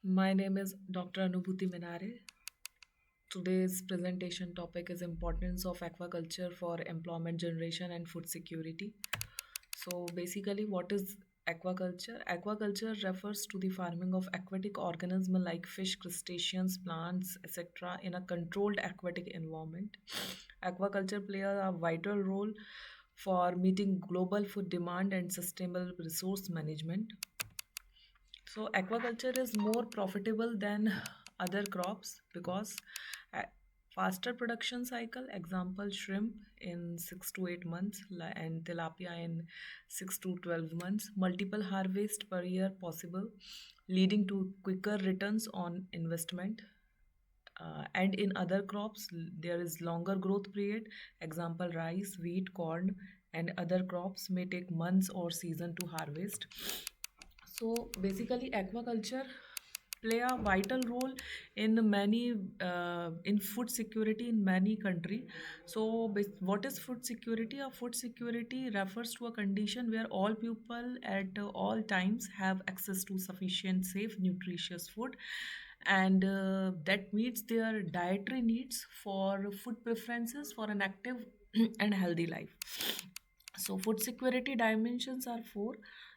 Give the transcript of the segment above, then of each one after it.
My name is Dr. Anubhuti Minare. Today's presentation topic is importance of aquaculture for employment generation and food security. So basically what is aquaculture? Aquaculture refers to the farming of aquatic organisms like fish, crustaceans, plants, etc. in a controlled aquatic environment. Aquaculture plays a vital role for meeting global food demand and sustainable resource management. So aquaculture is more profitable than other crops because a faster production cycle, example shrimp in 6 to 8 months and tilapia in 6 to 12 months, multiple harvest per year possible, leading to quicker returns on investment. And in other crops, there is longer growth period, example rice, wheat, corn, and other crops may take months or season to harvest. So basically, aquaculture play a vital role in many in food security in many country. So what is food security? A food security refers to a condition where all people at all times have access to sufficient, safe, nutritious food, and that meets their dietary needs for food preferences for an active and healthy life. So food security dimensions are four,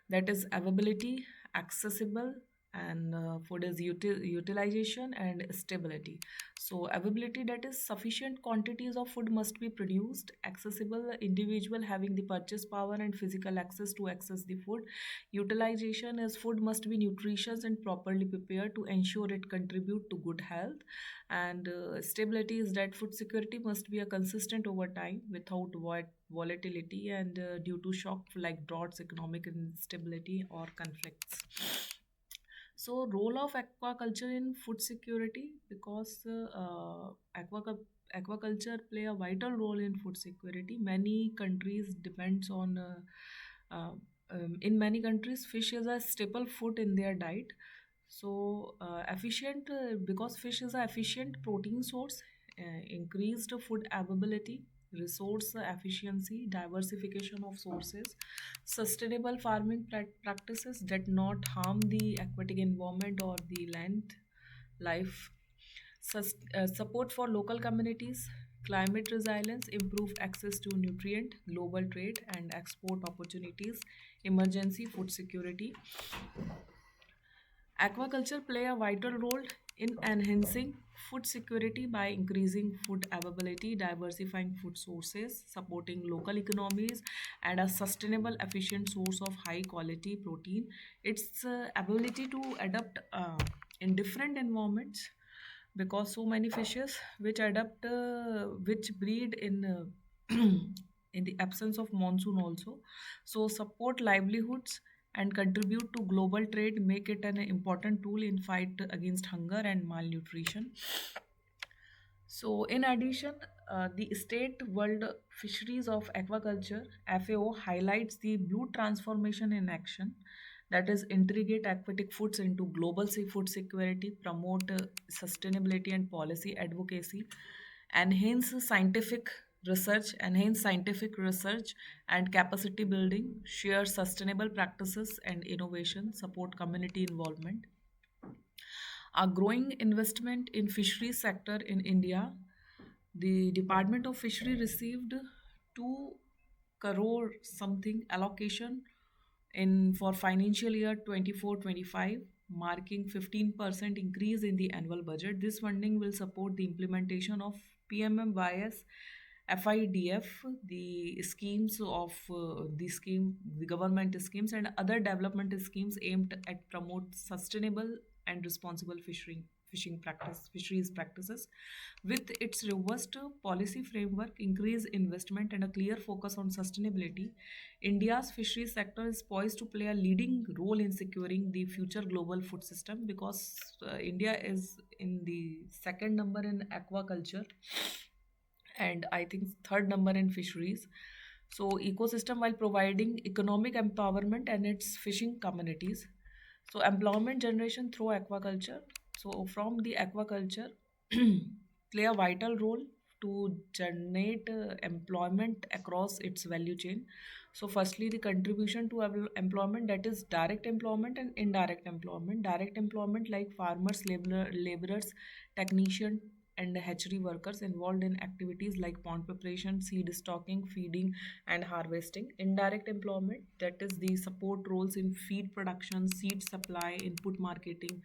that is availability, accessible, and food is utilization and stability. So availability, that is sufficient quantities of food must be produced, accessible, individual having the purchase power and physical access to access the food. Utilization is food must be nutritious and properly prepared to ensure it contribute to good health, and stability is that food security must be a consistent over time without volatility and due to shock like droughts, economic instability, or conflicts. So role of aquaculture in food security, because aquaculture play a vital role in food security. Many countries depends on uh, in many countries fish is a staple food in their diet. So efficient because fish is a efficient protein source, increased food availability, resource efficiency, diversification of sources, sustainable farming practices that not harm the aquatic environment or the land life, support for local communities, climate resilience, improved access to nutrient, global trade and export opportunities, emergency food security. Aquaculture play a vital role in enhancing food security by increasing food availability, diversifying food sources, supporting local economies, and a sustainable, efficient source of high quality protein. Its ability to adapt in different environments, because so many fishes which adapt, which breed in in the absence of monsoon also, so support livelihoods and contribute to global trade, make it an important tool in fight against hunger and malnutrition. So in addition, the State World Fisheries of Aquaculture FAO highlights the blue transformation in action, that is integrate aquatic foods into global seafood security, promote sustainability and policy advocacy, enhance scientific research and capacity building, share sustainable practices and innovation, support community involvement. A growing investment in fisheries sector in India, the Department of Fishery received 2 crore something allocation in for financial year 24-25, marking 15% increase in the annual budget. This funding will support the implementation of PMMYS FIDF, the schemes of the government schemes and other development schemes aimed at promote sustainable and responsible fisheries practices. With its robust policy framework, increased investment, and a clear focus on sustainability, India's fisheries sector is poised to play a leading role in securing the future global food system, because India is in the second number in aquaculture and I think third number in fisheries. So ecosystem while providing economic empowerment and its fishing communities. So employment generation through aquaculture. So from the aquaculture play a vital role to generate employment across its value chain. So firstly, the contribution to employment, that is direct employment and indirect employment. Direct employment like farmers, laborers, technician and hatchery workers involved in activities like pond preparation, seed stocking, feeding and harvesting. Indirect employment, that is the support roles in feed production, seed supply, input marketing,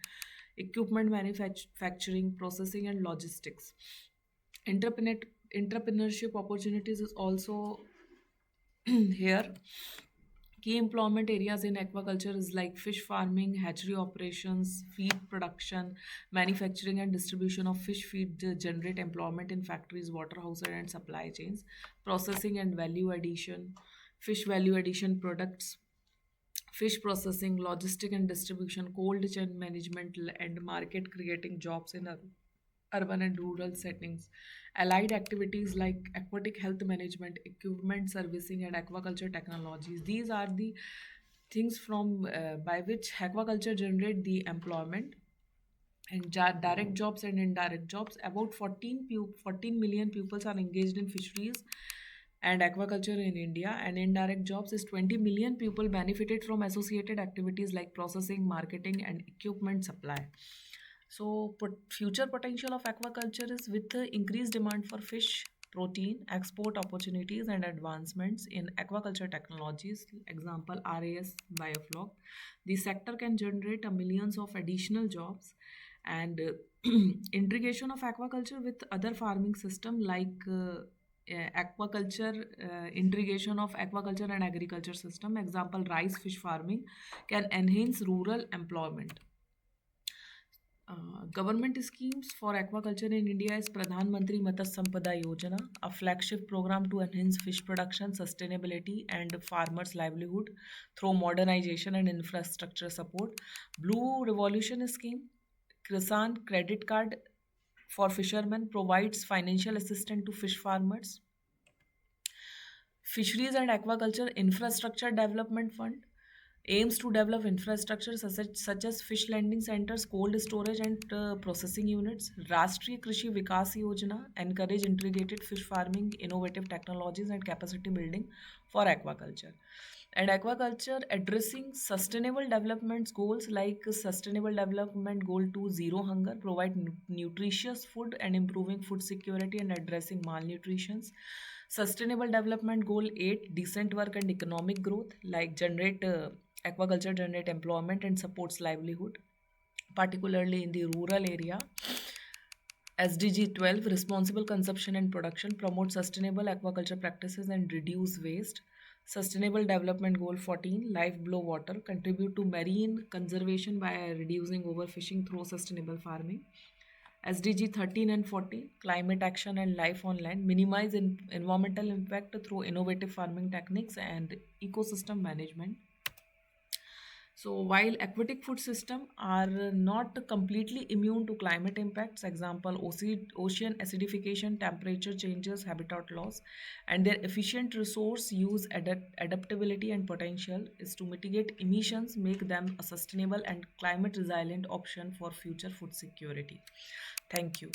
equipment manufacturing, processing and logistics. Entrepreneur, entrepreneurship opportunities is also here. Key employment areas in aquaculture is like fish farming, hatchery operations, feed production, manufacturing and distribution of fish feed generate employment in factories, waterhouses and supply chains. Processing and value addition, fish value addition products, fish processing, logistic and distribution, cold chain management and market creating jobs in urban and rural settings. Allied activities like aquatic health management, equipment servicing, and aquaculture technologies. These are the things from by which aquaculture generate the employment and direct jobs and indirect jobs. About 14 million pupils are engaged in fisheries and aquaculture in India, and indirect jobs is 20 million people benefited from associated activities like processing, marketing, and equipment supply. So, future potential of aquaculture is with the increased demand for fish, protein, export opportunities, and advancements in aquaculture technologies. Example RAS biofloc. The sector can generate a millions of additional jobs, and integration of aquaculture with other farming system like aquaculture, integration of aquaculture and agriculture system. Example rice fish farming can enhance rural employment. Government schemes for aquaculture in India is Pradhan Mantri Matsya Sampada Yojana, a flagship program to enhance fish production, sustainability, and farmers' livelihood through modernization and infrastructure support. Blue Revolution Scheme, Kisan Credit Card for fishermen provides financial assistance to fish farmers. Fisheries and Aquaculture Infrastructure Development Fund aims to develop infrastructure such as fish landing centers, cold storage, and processing units. Rashtriya Krishi Vikas Yojana encourage integrated fish farming, innovative technologies, and capacity building for aquaculture. And aquaculture addressing sustainable development goals like Sustainable Development Goal 2 Zero Hunger, provide nutritious food and improving food security and addressing malnutrition. Sustainable Development Goal 8 Decent Work and Economic Growth, like generate aquaculture generate employment and supports livelihood, particularly in the rural area. SDG 12 Responsible Consumption and Production, promote sustainable aquaculture practices and reduce waste. Sustainable Development Goal 14 Life Below Water, contribute to marine conservation by reducing overfishing through sustainable farming. SDG 13 and 14 Climate Action and Life on Land, minimize environmental impact through innovative farming techniques and ecosystem management. So while aquatic food systems are not completely immune to climate impacts, example ocean acidification, temperature changes, habitat loss, and their efficient resource use, adaptability and potential is to mitigate emissions, make them a sustainable and climate resilient option for future food security. Thank you.